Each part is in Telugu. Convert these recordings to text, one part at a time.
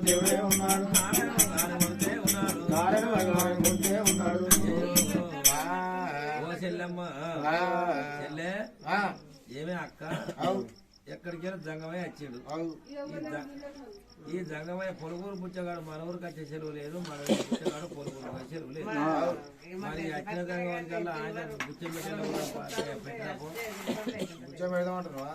దేవుడే ఉన్నాడు ఏమే అక్క ఎక్కడికైనా జంగమయ్య వచ్చాడు ఈ జంగమయ్య పొరుగురు పుచ్చగాడు మన ఊరికి వచ్చే చెరువు లేదు మన పుచ్చగాడు పొరుగురు చెరువు లేదు మరి వచ్చిన జంగమల్లా ఆయన గుచ్చం పెట్టేదామంటున్నావా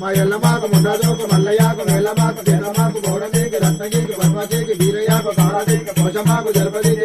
మా ఎల్లమాకు ముండదోకు మల్లయ్యాకు వేలమాకు తినమాకు గౌడదేకి రత్నగిరికి పద్మదేకి వీరయ్యాకు కాడదేకి పోషమాకు జలపదేకి